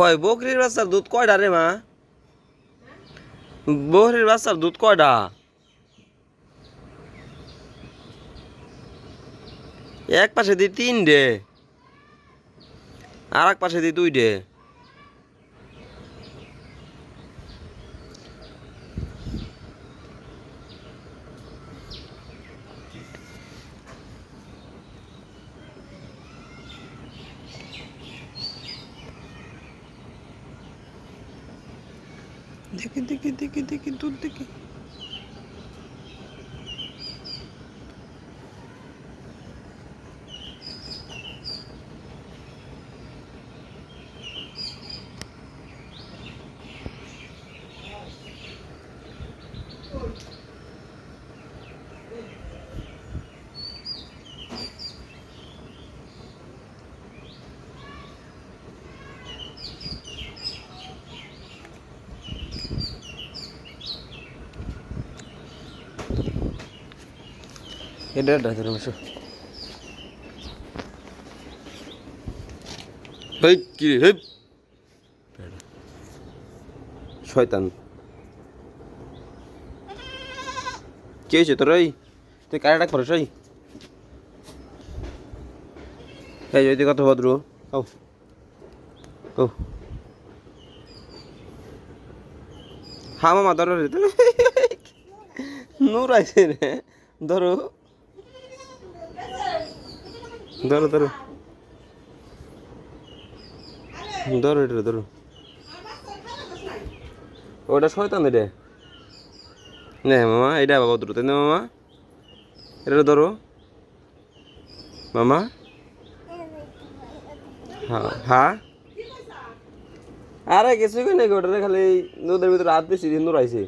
ওই বকরির বাচ্চার দুধ কয়টা রে মা? বকরির বাচ্চার দুধ কয়টা? এক পাশে দি 3 আর এক পাশে দি 2 দেখি দেখি দেখি দেখি দুধ দেখি। এটা ধরে বসো। হেই কি রে হেই শয়তান, কি হয়েছে তোর? ওই তুই কারে ডাক পড়ছ? ওই এই যদি কত ভদ্র ও ও হ্যাঁ মামা ধরো রে, নূর আইছে রে, ধরো ধরো ধরো ধরো এটা ধরো। ওটা শয়তান রে। নে মামা এটা বাবা ধরো, তাই না মামা? এটা ধরো মামা। হ্যাঁ হ্যাঁ, আরে কিছু নাকি, ওটা খালি নদীর ভিতরে হাত বেশি নূর আইছে।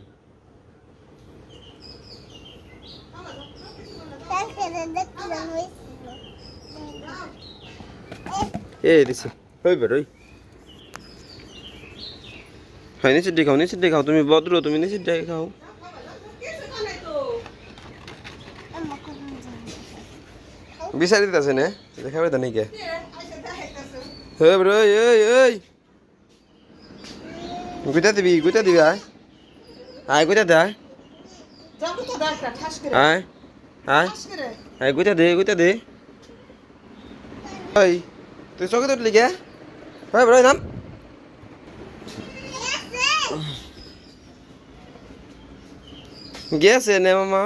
এই দিছে ওই বের ওই হয় নিচে দেখাও, নিচে দেখাও, তুমি ভদ্র, তুমি নিচে দেখাও। বিচারি দিতেছে না দেখাবে তো নাকি? হ্যাঁ বের ওই ওই ওই গুইটা দিবি, গুইটা দিবি, আয় আয় গুইটা দে, আয় আয় আয় আয় গুইটা দে, গুইটা দে। ওই তুই চোখে উঠলি কে? হয় বের নাম। গেছে নে মামা।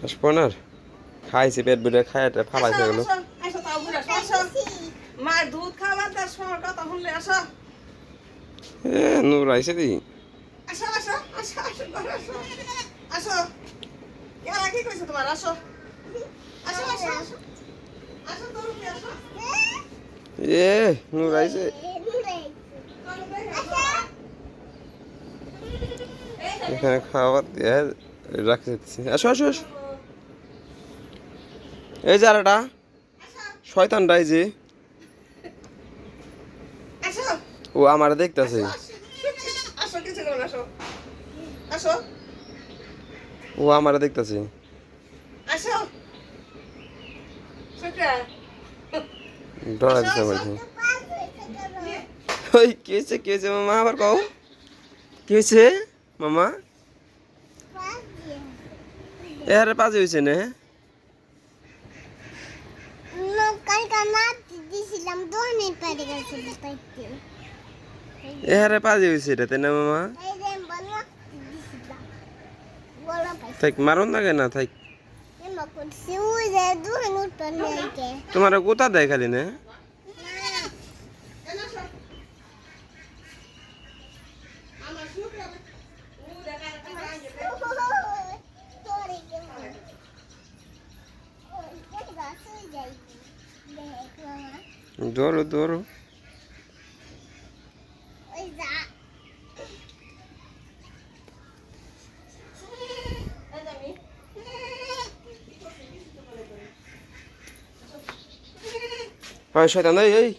আসপনার খাইছে পেট বুড়ে খায় ফালাইছে গেল। মার দুধ খাওয়ার 10 মিনিট কথা শুনলে আসো। নূর আইছে দি। আসো আসো আসো আসো আসো আসো। ইয়ারা কি কইছো তোমার? আসো আসো আসো আসো আসো তোর কি আসো। এ নূর আইছে। এখানে খাবার দিয়ে রাখতে দিচ্ছি। আসো আসো আসো। এই যে আরেকটা শয়তানটা এই যে ও আমার দেখতেছে। আসো কিছু করো আসো আসো ও আমার দেখতেছে। আসো শুক্রা ডরা দিছে আমার। ওই কি হয়েছে মামা? আবার কও কি হয়েছে মামা? এরে পাজি হয়েছে না? এরে পাজি হয়েছে এটা, তাই না মামা? থাক মারুন লাগে না থাক। তোমার কোথা দেয় খালি না? ধরো ধরো। হয় শয়তান এই